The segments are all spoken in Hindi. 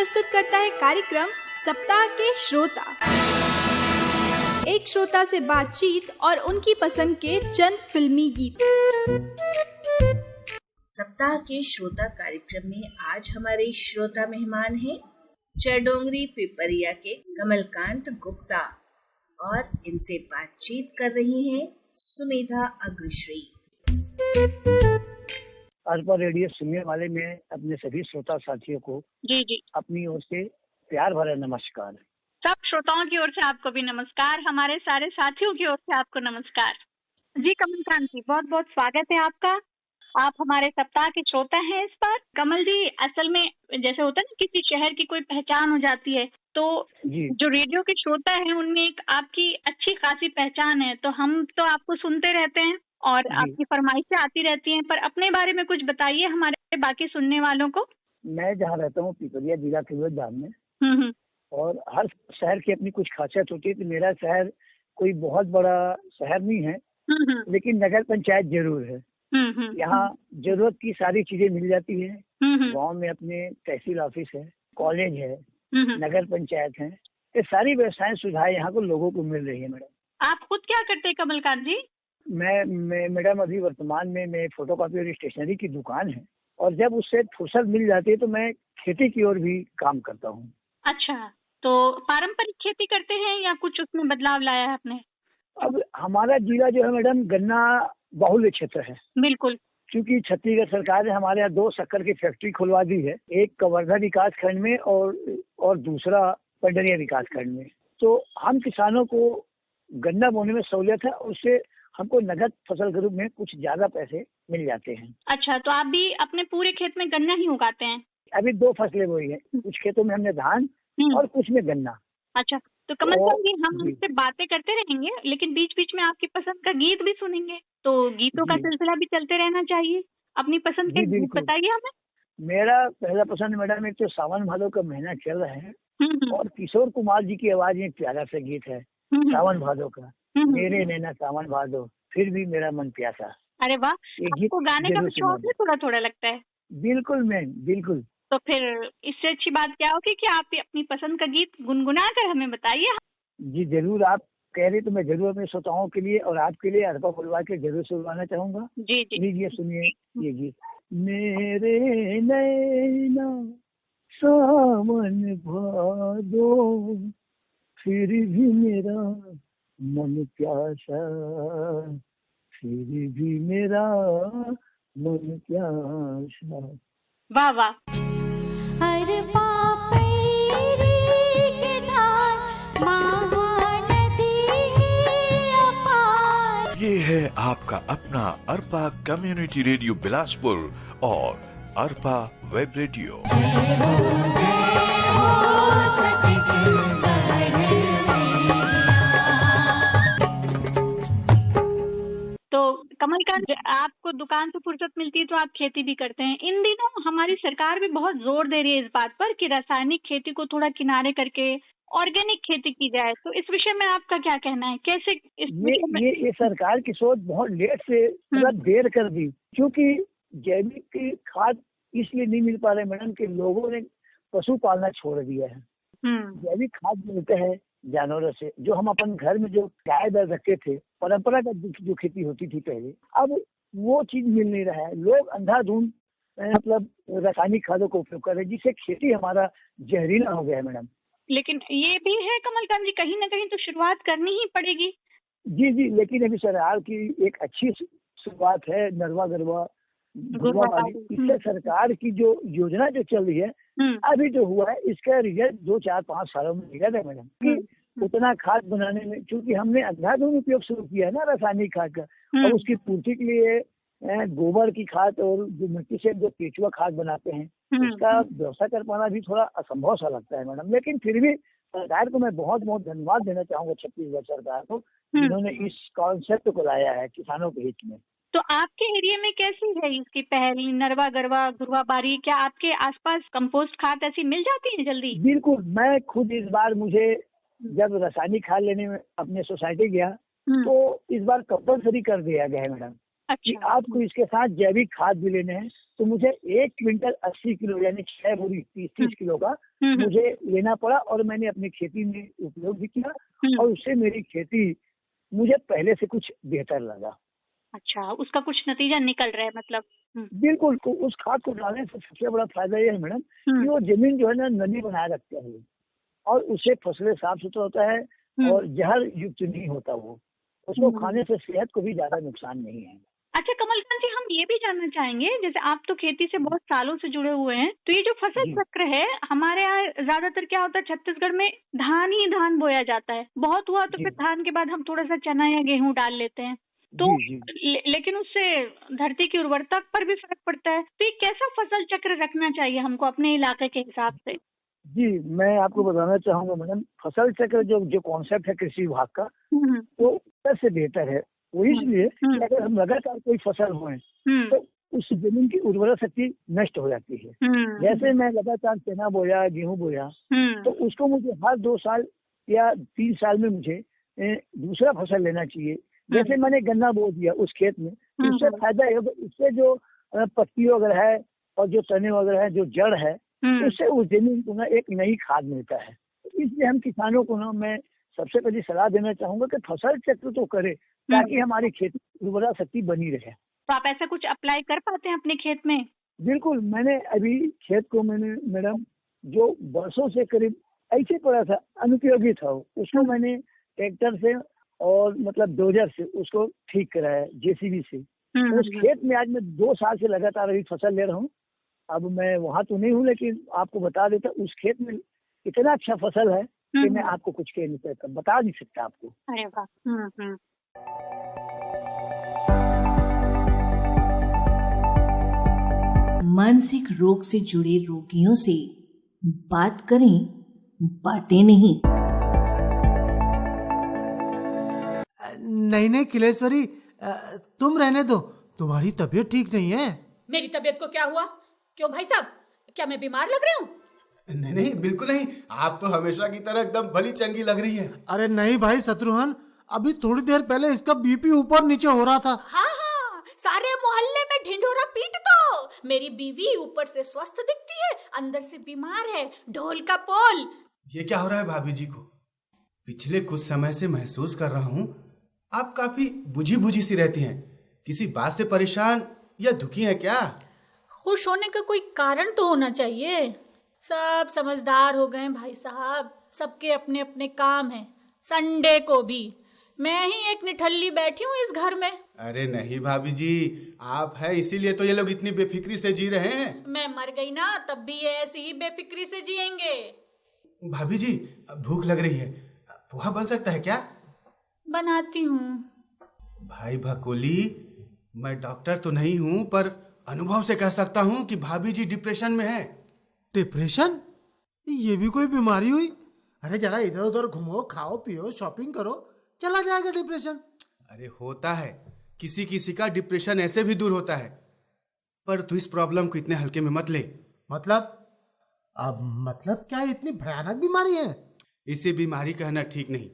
प्रस्तुत करता है कार्यक्रम सप्ताह के श्रोता। एक श्रोता से बातचीत और उनकी पसंद के चंद फिल्मी गीत। सप्ताह के श्रोता कार्यक्रम में आज हमारे श्रोता मेहमान हैं चरडोंगरी पिपरिया के कमलकांत गुप्ता और इनसे बातचीत कर रही हैं सुमेधा अग्रश्री। अरपा रेडियो सुनने वाले में अपने सभी श्रोता साथियों को जी अपनी ओर से प्यार भरा नमस्कार। सब श्रोताओं की ओर से आपको भी नमस्कार, हमारे सारे साथियों की ओर से आपको नमस्कार। जी कमलकांत जी, बहुत बहुत स्वागत है आपका। आप हमारे सप्ताह के श्रोता हैं इस पर। कमल जी, असल में जैसे होता है ना, किसी शहर की कोई पहचान हो जाती है तो जो रेडियो के श्रोता हैं उनमें एक आपकी अच्छी खासी पहचान है। तो हम तो आपको सुनते रहते हैं और आपकी फरमाइशें आती रहती हैं, पर अपने बारे में कुछ बताइए हमारे बाकी सुनने वालों को। मैं जहाँ रहता हूँ पिपरिया जिला फिरोजदाबाद में, और हर शहर की अपनी कुछ खासियत होती है। तो मेरा शहर कोई बहुत बड़ा शहर नहीं है, लेकिन नगर पंचायत जरूर है। यहाँ जरूरत की सारी चीजें मिल जाती है। गांव में अपने तहसील ऑफिस है, कॉलेज है, नगर पंचायत है। ये सारी व्यवस्थाएं सुविधाएं यहाँ को लोगों को मिल रही है। मैडम, आप खुद क्या करते हैं कमलकांत जी? मैं मैडम अभी वर्तमान में मैं फोटोकॉपी और स्टेशनरी की दुकान है, और जब उससे फुर्सत मिल जाती है तो मैं खेती की ओर भी काम करता हूँ। अच्छा, तो पारंपरिक खेती करते हैं या कुछ उसमें बदलाव लाया है आपने? अब हमारा जिला जो है मैडम गन्ना बाहुल्य क्षेत्र है। बिल्कुल, क्योंकि छत्तीसगढ़ सरकार ने हमारे यहाँ 2 शक्कर की फैक्ट्री खुलवा दी है, एक कवर्धा विकास खंड में और दूसरा पंडरिया विकास खंड में। तो हम किसानों को गन्ना बोने में सहूलियत है, उससे हमको नगद फसल के रूप में कुछ ज्यादा पैसे मिल जाते हैं। अच्छा, तो आप भी अपने पूरे खेत में गन्ना ही उगाते हैं? अभी 2 फसलें बोई है, कुछ खेतों में हमने धान और कुछ में गन्ना। अच्छा, तो कमल जी, हम हमसे बातें करते रहेंगे, लेकिन बीच बीच में आपकी पसंद का गीत भी सुनेंगे। तो गीतों का सिलसिला भी चलते रहना चाहिए। अपनी पसंद के गीत बताइए हमें। मेरा पहला पसंद मैडम, एक तो सावन भादो का महीना चल रहा है, और किशोर कुमार जी की आवाज में एक प्यारा सा गीत है सावन भादो का। मेरे नैना सावन भादो, फिर भी मेरा मन प्यासा। अरे वाह, आपको गाने का शौक भी थोड़ा थोड़ा लगता है? बिल्कुल मैम, बिल्कुल। तो फिर इससे अच्छी बात क्या होगी कि आप अपनी पसंद का गीत गुनगुना कर हमें बताइए। जी जरूर, आप कह रहे तो मैं जरूर अपने श्रोताओं के लिए और आपके लिए अरपा परिवार के जरूर सुनवाना चाहूंगा। जी जी, लीजिए सुनिए ये गीत। मेरे नैना सावन भादो, फिर भी मेरा मन प्यासा, फिर भी मेरा मन प्यासा। वाह वाह। ये है आपका अपना अरपा कम्युनिटी रेडियो बिलासपुर और अरपा वेब रेडियो। तो कमलकांत, आपको दुकान से फुर्सत मिलती है तो आप खेती भी करते हैं। इन दिनों हमारी सरकार भी बहुत जोर दे रही है इस बात पर कि रासायनिक खेती को थोड़ा किनारे करके ऑर्गेनिक खेती की जाए। तो इस विषय में आपका क्या कहना है? कैसे ये सरकार की सोच बहुत लेट से मतलब देर कर दी, क्योंकि जैविक खाद इसलिए नहीं मिल पा रहे मैडम कि लोगों ने पशु पालना छोड़ दिया है। जैविक खाद मिलते हैं जानवरों से, जो हम अपन घर में जो गाय बैल रखते थे, परंपरागत जो खेती होती थी पहले, अब वो चीज मिल नहीं रहा है। लोग अंधाधुंध मतलब रासायनिक खादों का उपयोग कर रहे हैं, जिससे खेती हमारा जहरीला हो गया है मैडम। लेकिन ये भी है कमलकांत जी, कहीं ना कहीं तो शुरुआत करनी ही पड़ेगी। जी, लेकिन अभी सरकार की एक अच्छी शुरुआत है, नरवा गरवा घुरवा वाली। इससे सरकार की जो योजना जो चल रही है, अभी जो हुआ है इसका रिजल्ट 2, 4, 5 सालों में मिलेगा मैडम। कि उतना खाद बनाने में, क्योंकि हमने अंधाधुंध उपयोग शुरू किया है ना रासायनिक खाद का, और उसकी पूर्ति के लिए गोबर की खाद और जो मिट्टी से जो केचुआ खाद बनाते हैं, उसका व्यवस्था कर पाना भी थोड़ा असंभव सा लगता है मैडम। लेकिन फिर भी सरकार को मैं बहुत बहुत धन्यवाद देना चाहूंगा, छत्तीसगढ़ सरकार को, जिन्होंने इस कॉन्सेप्ट को लाया है किसानों के हित में। तो आपके एरिया में कैसी है इसकी पहल, नरवा गरवा घुरवा बारी? क्या आपके आसपास कंपोस्ट खाद ऐसी मिल जाती है जल्दी? बिल्कुल, मैं खुद इस बार, मुझे जब रासायनिक खाद लेने में अपने सोसाइटी गया तो इस बार कंपलसरी कर दिया गया है मैडम। कि आपको इसके साथ जैविक खाद भी लेने हैं, तो मुझे 1 क्विंटल 80 किलो यानी 6 बोरी 30 किलो का मुझे लेना पड़ा और मैंने अपनी खेती में उपयोग भी किया और उससे मेरी खेती मुझे पहले से कुछ बेहतर लगा। अच्छा, उसका कुछ नतीजा निकल रहा है मतलब? बिल्कुल। तो उस खाद को डालने से सबसे बड़ा फायदा ये है मैडम कि वो जमीन जो है ना नमी बनाए रखता है और उससे फसलें साफ सुथरा होता है और जहर युक्त नहीं होता, वो उसको खाने से सेहत को भी ज्यादा नुकसान नहीं है। अच्छा कमलकांत जी, हम ये भी जानना चाहेंगे, जैसे आप तो खेती से बहुत सालों से जुड़े हुए हैं, तो ये जो फसल चक्र है हमारे यहाँ ज्यादातर क्या होता है, छत्तीसगढ़ में धान ही धान बोया जाता है, बहुत हुआ तो फिर धान के बाद हम थोड़ा सा चना या गेहूं डाल लेते हैं, तो लेकिन उससे धरती की उर्वरता पर भी फर्क पड़ता है। तो ये कैसा फसल चक्र रखना चाहिए हमको अपने इलाके के हिसाब से? जी, मैं आपको बताना चाहूंगा मैडम, फसल चक्र जो कॉन्सेप्ट है कृषि विभाग का, वो सबसे बेहतर है। वो इसलिए कि अगर हम लगातार कोई फसल बोएं तो उस जमीन की उर्वरा शक्ति नष्ट हो जाती है। जैसे मैं लगातार चना बोया, गेहूं बोया, तो उसको मुझे हर 2 साल या 3 साल में मुझे दूसरा फसल लेना चाहिए। जैसे मैंने गन्ना बो दिया उस खेत में, तो उससे फायदा है, उससे जो पत्ती वगैरह है और जो तने वगैरह है, जो जड़ है, उससे उस जमीन को ना एक नई खाद मिलता है। इसलिए हम किसानों को ना मैं सबसे पहले सलाह देना चाहूंगा कि फसल चक्र तो करें ताकि हमारी खेती उर्वरा शक्ति बनी रहे। तो आप ऐसा कुछ अप्लाई कर पाते हैं अपने खेत में? बिल्कुल, मैंने अभी खेत को मैंने मैडम जो वर्षों से करीब ऐसे पड़ा था, अनुपयोगी था, उसको मैंने ट्रैक्टर से और मतलब डोजर से उसको ठीक कराया, जेसीबी से। उस खेत में आज मैं 2 साल से लगातार अभी फसल ले रहा हूँ। अब मैं वहाँ तो नहीं हूँ, लेकिन आपको बता देता, उस खेत में इतना अच्छा फसल है कि मैं आपको कुछ कह नहीं सकता, बता नहीं सकता आपको। अरे वाह। मानसिक रोग से जुड़े रोगियों से बात करें, बातें नहीं। नहीं किलेश्वरी, तुम रहने दो, तुम्हारी तबीयत ठीक नहीं है। मेरी तबीयत को क्या हुआ? क्यों भाई साहब, क्या मैं बीमार लग रही हूँ? नहीं बिल्कुल नहीं, आप तो हमेशा की तरह एकदम भली चंगी लग रही है। अरे नहीं भाई शत्रुघ्न, अभी थोड़ी देर पहले इसका बीपी ऊपर नीचे हो रहा था। हाँ, सारे मोहल्ले में ढिंढोरा पीट दो, मेरी बीवी ऊपर से स्वस्थ दिखती है, अंदर से बीमार है, ढोल का पोल। ये क्या हो रहा है भाभी जी को? पिछले कुछ समय से महसूस कर रहा हूँ आप काफी बुझी बुझी सी रहती हैं। किसी बात से परेशान या दुखी हैं क्या? खुश होने का कोई कारण तो होना चाहिए। सब समझदार हो गए भाई साहब, सबके अपने अपने काम हैं। संडे को भी मैं ही एक निठल्ली बैठी हूँ इस घर में। अरे नहीं भाभी जी, आप है इसीलिए तो ये लोग इतनी बेफिक्री से जी रहे हैं। मैं मर गई ना तब भी ये ऐसी ही बेफिक्री से जिएंगे। भाभी जी भूख लग रही है, पोहा बन सकता है क्या? बनाती हूँ। भाई भकोली, मैं डॉक्टर तो नहीं हूँ पर अनुभव से कह सकता हूँ कि भाभी जी डिप्रेशन में है। डिप्रेशन? ये भी कोई बीमारी हुई? अरे जरा इधर उधर घूमो, खाओ पियो, शॉपिंग करो, चला जाएगा डिप्रेशन। अरे होता है, किसी किसी का डिप्रेशन ऐसे भी दूर होता है, पर तू इस प्रॉब्लम को इतने हल्के में मत ले। मतलब? अब मतलब क्या इतनी भयानक बीमारी है? इसे बीमारी कहना ठीक नहीं,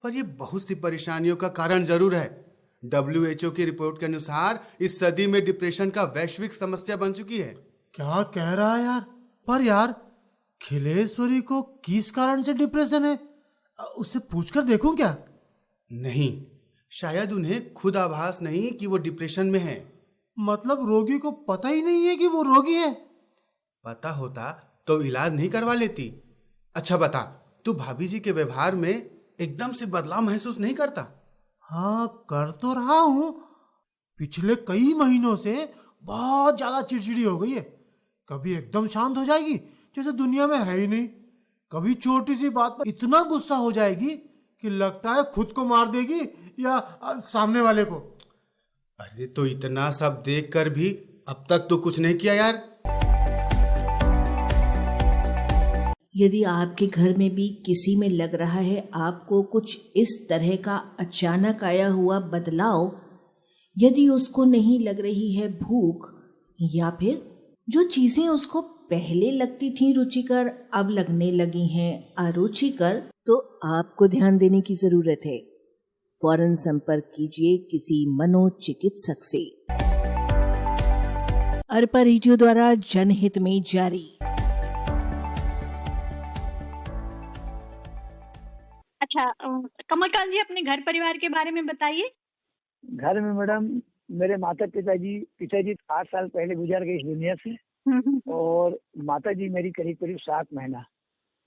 पर यह बहुत सी परेशानियों का कारण जरूर है। WHO की रिपोर्ट के अनुसार इस सदी में डिप्रेशन का वैश्विक समस्या बन चुकी है। क्या कह रहा है यार? पर यार खिलेश्वरी को किस कारण से डिप्रेशन है, उससे पूछकर देखूं क्या? नहीं, शायद उन्हें खुद आभास नहीं कि वो डिप्रेशन में है। मतलब रोगी को पता ही नहीं है कि वो रोगी है? पता होता तो इलाज नहीं करवा लेती। अच्छा बता, तू भाभी जी के व्यवहार में एकदम से बदलाव महसूस नहीं करता? हाँ कर तो रहा हूँ, पिछले कई महीनों से बहुत ज्यादा चिड़चिड़ी हो गई है। कभी एकदम शांत हो जाएगी जैसे दुनिया में है ही नहीं, कभी छोटी सी बात पर इतना गुस्सा हो जाएगी कि लगता है खुद को मार देगी या सामने वाले को। अरे तो इतना सब देखकर भी अब तक तो कुछ नहीं किया यार। यदि आपके घर में भी किसी में लग रहा है आपको कुछ इस तरह का अचानक आया हुआ बदलाव, यदि उसको नहीं लग रही है भूख, या फिर जो चीजें उसको पहले लगती थी रुचिकर अब लगने लगी हैं अरुचिकर, तो आपको ध्यान देने की जरूरत है। फौरन संपर्क कीजिए किसी मनोचिकित्सक से। अरपा रेडियो द्वारा जनहित में जारी। अच्छा, कमलकांत जी अपने घर परिवार के बारे में बताइए। घर में मैडम मेरे पिताजी 8 साल पहले गुजर गए इस दुनिया से, और माता जी मेरी करीब करीब 7 महीना,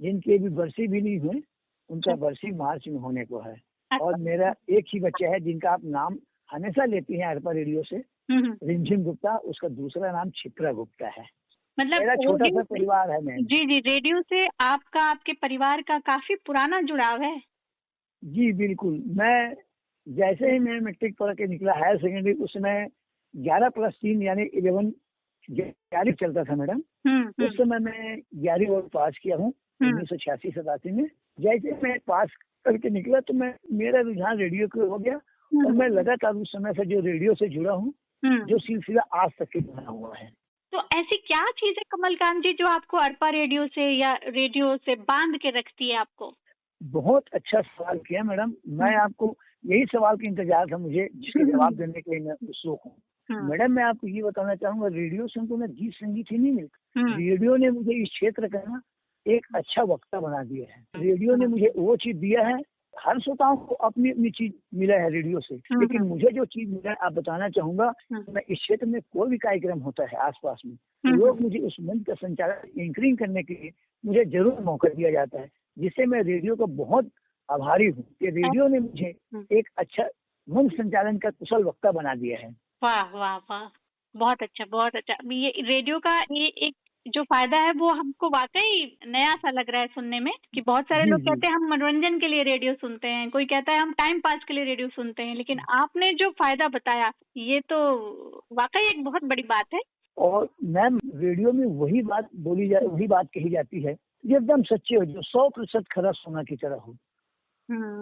जिनकी अभी बरसी भी नहीं हुई, उनका बरसी मार्च में होने को है। और मेरा एक ही बच्चा है जिनका आप नाम हमेशा लेती हैं अरपा रेडियो से, रिमझिम गुप्ता, उसका दूसरा नाम क्षिप्रा गुप्ता है। मतलब मेरा छोटा सा परिवार है। मैं जी, रेडियो से आपके परिवार का काफी पुराना जुड़ाव है। जी बिल्कुल। मैं जैसे ही मैं मैट्रिक पढ़ के निकला हायर सेकेंडरी, उसमें 11+3 यानी 11 चलता था मैडम। उस समय मैं 11वीं वर्ग पास किया हूँ 1986-87 में। जैसे मैं पास करके निकला तो मेरा रुझान रेडियो को हो गया, और मैं लगातार उस समय से जो रेडियो से जुड़ा हूँ, जो सिलसिला आज तक के बना हुआ है। तो ऐसी क्या चीज है कमलकांत जी जो आपको अरपा रेडियो से या रेडियो से बांध के रखती है आपको? बहुत अच्छा सवाल किया मैडम। मैं आपको यही सवाल का इंतजार था मुझे, जिसके जवाब देने के लिए मैं उत्सुक हूँ। मैडम मैं आपको ये बताना चाहूंगा, रेडियो से हमको ना गीत संगीत ही नहीं मिलता। रेडियो ने मुझे इस क्षेत्र का ना एक अच्छा वक्ता बना दिया है। रेडियो ने मुझे वो चीज दिया है, हर श्रोताओं को अपनी अपनी चीज मिला है रेडियो से, लेकिन मुझे जो चीज मिला है आप बताना चाहूंगा। मैं इस क्षेत्र में कोई भी कार्यक्रम होता है आसपास में, तो लोग मुझे उस मंच का संचालन एंकरिंग करने के लिए मुझे जरूर मौका दिया जाता है, जिससे मैं रेडियो का बहुत आभारी हूँ कि रेडियो ने मुझे एक अच्छा मंच संचालन का कुशल वक्ता बना दिया है। वाह वाह वाह, बहुत अच्छा बहुत अच्छा। ये रेडियो का ये एक जो फायदा है वो हमको वाकई नया सा लग रहा है सुनने में, कि बहुत सारे लोग कहते हैं हम मनोरंजन के लिए रेडियो सुनते हैं, कोई कहता है हम टाइम पास के लिए रेडियो सुनते हैं, लेकिन आपने जो फायदा बताया ये तो वाकई एक बहुत बड़ी बात है। और मैम रेडियो में वही बात कही जाती है जो एकदम सच्ची हो, जो 100% खरा सोना की तरह हो।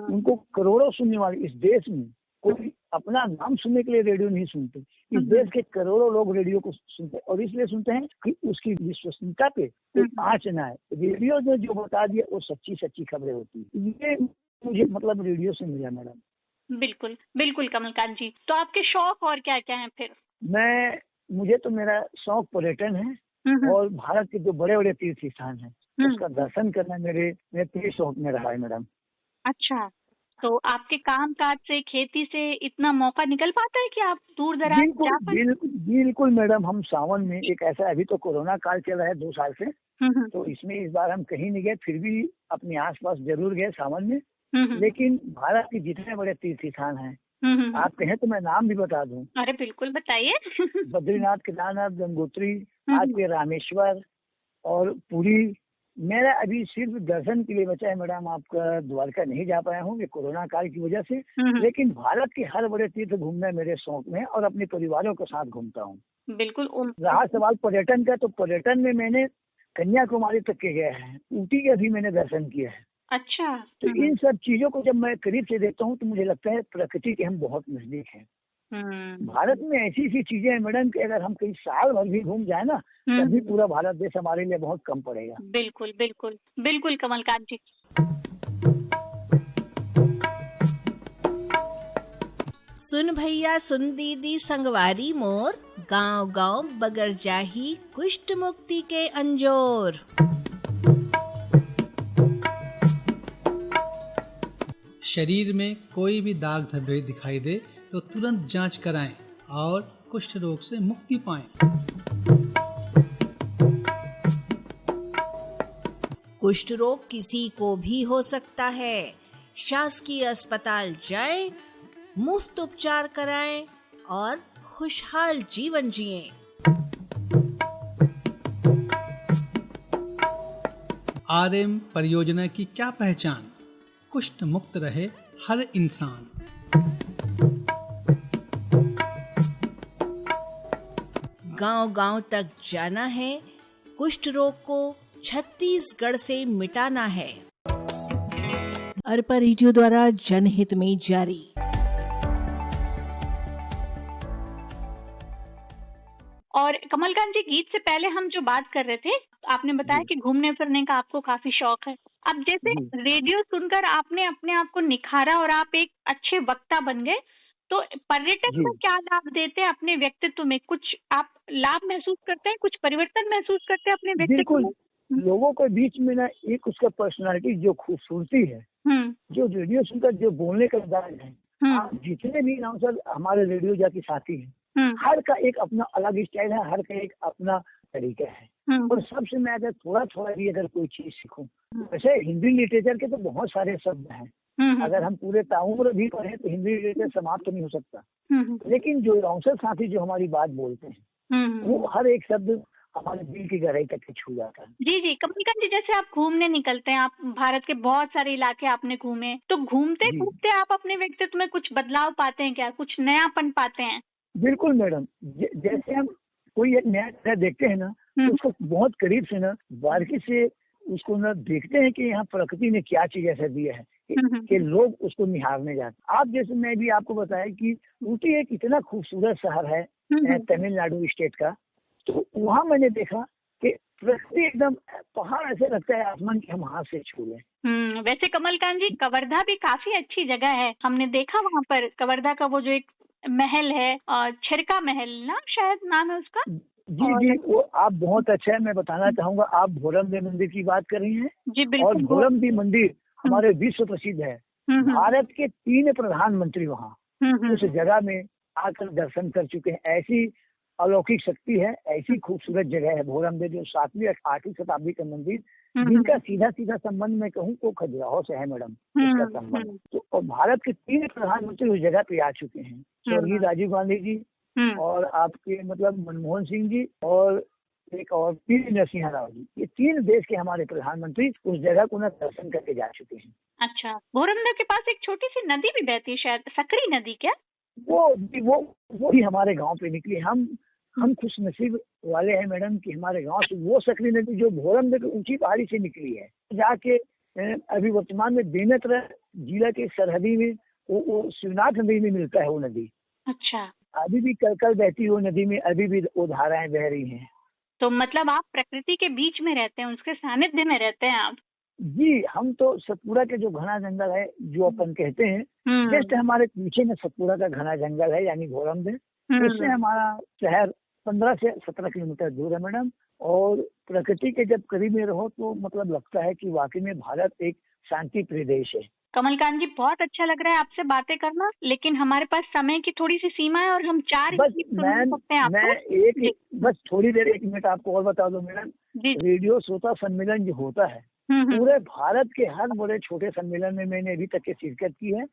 उनको करोड़ों सुनने वाले इस देश में कोई अपना नाम सुनने के लिए रेडियो नहीं सुनते। इस देश के करोड़ों लोग रेडियो को सुनते हैं, और इसलिए सुनते हैं कि उसकी विश्वसनीयता पे कोई आँच ना है। रेडियो ने जो बता दिया वो सच्ची खबरें होती है। ये मुझे मतलब रेडियो से मिला मैडम। बिल्कुल बिल्कुल कमलकांत जी। तो आपके शौक और क्या क्या हैं फिर? मुझे तो मेरा शौक पर्यटन है, और भारत के जो बड़े बड़े तीर्थ स्थान है उसका दर्शन करना मेरे प्रिय शौक में रहा है मैडम। अच्छा, तो आपके काम काज से, खेती से इतना मौका निकल पाता है कि आप दूर दराज जा पाए? बिल्कुल मैडम। हम सावन में एक ऐसा, अभी तो कोरोना काल चल रहा है 2 साल से, तो इसमें इस बार हम कहीं नहीं गए, फिर भी अपने आसपास जरूर गए सावन में। लेकिन भारत के जितने बड़े तीर्थ स्थान हैं, आप कहें तो मैं नाम भी बता दूं। अरे बिल्कुल बताइए। बद्रीनाथ, केदारनाथ, गंगोत्री, आज के रामेश्वर और पुरी। मेरा अभी सिर्फ दर्शन के लिए बचा है मैडम, आपका द्वारका नहीं जा पाया हूँ ये कोरोना काल की वजह से, लेकिन भारत के हर बड़े तीर्थ घूमना मेरे शौक में है, और अपने परिवारों के साथ घूमता हूँ। बिल्कुल। रहा सवाल पर्यटन का, तो पर्यटन में मैंने कन्याकुमारी तक के गया है, ऊटी का भी मैंने दर्शन किया है। अच्छा। तो इन सब चीजों को जब मैं करीब से देखता हूँ तो मुझे लगता है प्रकृति के हम बहुत नजदीक हैं। भारत में ऐसी चीजें हैं मैडम कि अगर हम कहीं साल भर भी घूम जाए ना, तभी पूरा भारत देश हमारे लिए बहुत कम पड़ेगा। बिल्कुल बिल्कुल बिल्कुल कमलकांत जी। सुन भैया सुन दीदी संगवारी मोर, गांव गांव बगर जाही कुष्ठ मुक्ति के अंजोर। शरीर में कोई भी दाग धब्बे दिखाई दे तो तुरंत जांच कराएं और कुष्ठ रोग से मुक्ति पाएं। कुष्ठ रोग किसी को भी हो सकता है। शासकीय अस्पताल जाएं, मुफ्त उपचार कराएं और खुशहाल जीवन जिएं। RM परियोजना की क्या पहचान? कुष्ठ मुक्त रहे हर इंसान। गांव-गांव तक जाना है, कुष्ठ रोग को छत्तीसगढ़ से मिटाना है। अरपा रेडियो द्वारा जनहित में जारी। और कमलकांत जी, गीत से पहले हम जो बात कर रहे थे आपने बताया कि घूमने फिरने का आपको काफी शौक है। अब जैसे रेडियो सुनकर आपने अपने आप को निखारा और आप एक अच्छे वक्ता बन गए, तो पर्यटन को क्या लाभ देते हैं अपने व्यक्तित्व में? कुछ आप लाभ महसूस करते हैं, कुछ परिवर्तन महसूस करते हैं अपने व्यक्तित्व में? लोगों के बीच में ना एक उसका पर्सनालिटी जो खूबसूरती है, जो रेडियो सुनकर जो बोलने का अंदाज है, आप जितने भी अनाउंसर हमारे रेडियो जाके साथी हैं, हर का एक अपना अलग स्टाइल है, हर का एक अपना तरीका है। और सबसे मैं अगर थोड़ा भी अगर कोई चीज सीखूं, वैसे हिंदी लिटरेचर के तो बहुत सारे शब्द हैं, अगर हम पूरे ताउम्र भी पढ़े तो हिंदी लिटरेचर समाप्त तो नहीं हो सकता। लेकिन जो अनाउंसर साथी जो हमारी बात बोलते हैं, वो हर एक शब्द हमारे दिल की गहराई तक छू जाता है। जी कमलकांत जी, जैसे आप घूमने निकलते हैं, आप भारत के बहुत सारे इलाके आपने घूमे, तो घूमते घूमते आप अपने व्यक्तित्व में कुछ बदलाव पाते हैं क्या, कुछ नयापन पाते हैं? बिल्कुल मैडम, जैसे हम कोई एक नया जगह देखते हैं ना, तो उसको बहुत करीब से ना बारीकी से उसको ना देखते हैं कि यहाँ प्रकृति ने क्या चीज ऐसा दिया है कि लोग उसको निहारने जाते। आप जैसे मैं भी आपको बताया कि ऊटी एक इतना खूबसूरत शहर है तमिलनाडु स्टेट का, तो वहाँ मैंने देखा कि प्रकृति एकदम पहाड़ ऐसे लगता है आसमान के हम हाथ से छू लें। वैसे कमलकांत जी, कवर्धा भी काफी अच्छी जगह है, हमने देखा वहाँ पर कवर्धा का वो जो एक महल है, छिरका महल ना शायद नाम है उसका। जी वो आप बहुत अच्छा है, मैं बताना चाहूंगा, आप भोरमदेव मंदिर की बात कर रही हैं। जी बिल्कुल। और भोरमदेव मंदिर हमारे विश्व प्रसिद्ध है, भारत के 3 प्रधानमंत्री वहाँ उस जगह में आकर दर्शन कर चुके हैं। ऐसी अलौकिक शक्ति है, ऐसी खूबसूरत जगह है भोरमदेव, जो 7वीं 8वीं शताब्दी का मंदिर, जिनका सीधा संबंध मैं कहूँ तो खजुराहो से है मैडम, इसका संबंध। तो और भारत के 3 प्रधानमंत्री उस जगह पे आ चुके हैं, स्वर्गीय राजीव गांधी जी और आपके मतलब मनमोहन सिंह जी और एक और पी नरसिंह राव जी, ये 3 देश के हमारे प्रधानमंत्री उस जगह को न दर्शन करके जा चुके हैं। अच्छा, भोरमदेव के पास एक छोटी सी नदी भी बहती है शायद, सकरी नदी क्या? वो ही हमारे गांव पे निकली। हम खुश नसीब वाले हैं मैडम कि हमारे गांव से वो सकरी नदी जो भोरमदेव की ऊंची पहाड़ी से निकली है, जाके अभी वर्तमान में बेमेतरा जिला के सरहदी में वो शिवनाथ नदी में मिलता है वो नदी। अच्छा, अभी भी कल बहती वो नदी में अभी भी वो धाराएं बह रही हैं। तो मतलब आप प्रकृति के बीच में रहते हैं, उसके सानिध्य में रहते हैं आप? जी, हम तो सतपुड़ा के जो घना जंगल है जो अपन कहते हैं, जस्ट हमारे पीछे में सतपुड़ा का घना जंगल है यानी भोरमदेव, उससे हमारा शहर 15 से 17 किलोमीटर दूर है मैडम। और प्रकृति के जब करीब में रहो तो मतलब लगता है कि वाकई में भारत एक शांति प्रिय देश है। कमलकांत जी, बहुत अच्छा लग रहा है आपसे बातें करना, लेकिन हमारे पास समय की थोड़ी सी सीमा है और हम 4 बस थोड़ी देर 1 मिनट आपको और बता दो मैडम, रेडियो श्रोता सम्मेलन जो होता है पूरे भारत के हर बड़े छोटे सम्मेलन में मैंने अभी तक के शिरकत की है।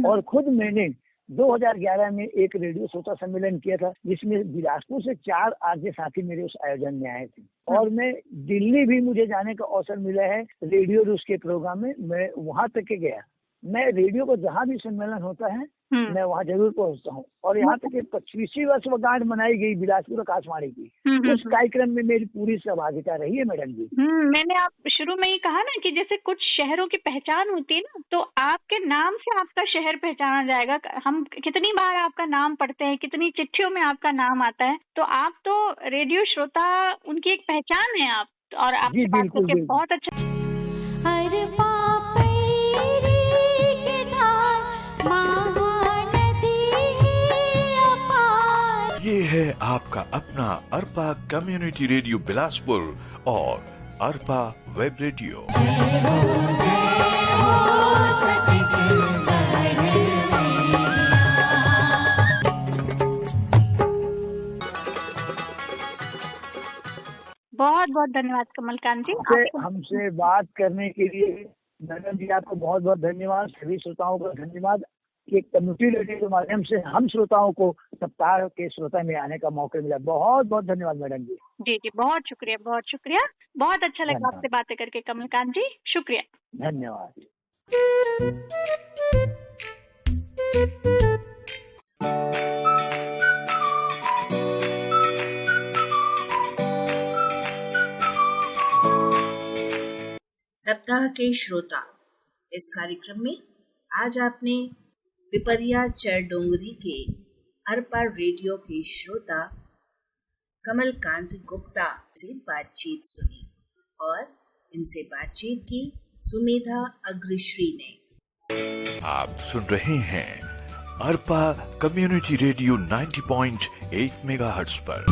और खुद मैंने 2011 में एक रेडियो श्रोता सम्मेलन किया था, जिसमें बिलासपुर से 4 आरजे साथी मेरे उस आयोजन में आए थे। और मैं दिल्ली भी मुझे जाने का अवसर मिला है रेडियो रूस के प्रोग्राम में, मैं वहां तक के गया। मैं रेडियो को जहाँ भी सम्मेलन होता है मैं वहाँ जरूर पहुँचता हूँ। और यहाँ तक 25वीं वर्षगांठ मनाई गई बिलासपुर आकाशवाणी की, उस कार्यक्रम में मेरी पूरी सहभागिता रही है मैडम जी। मैंने आप शुरू में ही कहा ना कि जैसे कुछ शहरों की पहचान होती है ना, तो आपके नाम से आपका शहर पहचाना जाएगा। हम कितनी बार आपका नाम पढ़ते हैं, कितनी चिट्ठियों में आपका नाम आता है, तो आप तो रेडियो श्रोता उनकी एक पहचान है आप। और आपकी बात करके बहुत अच्छा। ये है आपका अपना अरपा कम्युनिटी रेडियो बिलासपुर और अरपा वेब रेडियो। बहुत बहुत धन्यवाद कमलकांत जी, हमसे बात करने के लिए। मैडम जी आपको बहुत बहुत धन्यवाद, सभी श्रोताओं का धन्यवाद। एक कम्युनिटी रेडियो के माध्यम से हम श्रोताओं को सप्ताह के श्रोता में आने का मौका मिला। बहुत बहुत धन्यवाद मैडम जी। जी बहुत शुक्रिया, बहुत शुक्रिया। बहुत अच्छा लगा आपसे बातें करके कमलकांत जी, शुक्रिया, धन्यवाद। सप्ताह के श्रोता इस कार्यक्रम में आज आपने पिपरिया चरडोंगरी के अरपा रेडियो के श्रोता कमलकांत गुप्ता से बातचीत सुनी। और इनसे बातचीत की सुमेधा अग्रश्री ने। आप सुन रहे हैं अरपा कम्युनिटी रेडियो 90.8 मेगाहर्ट्ज पर।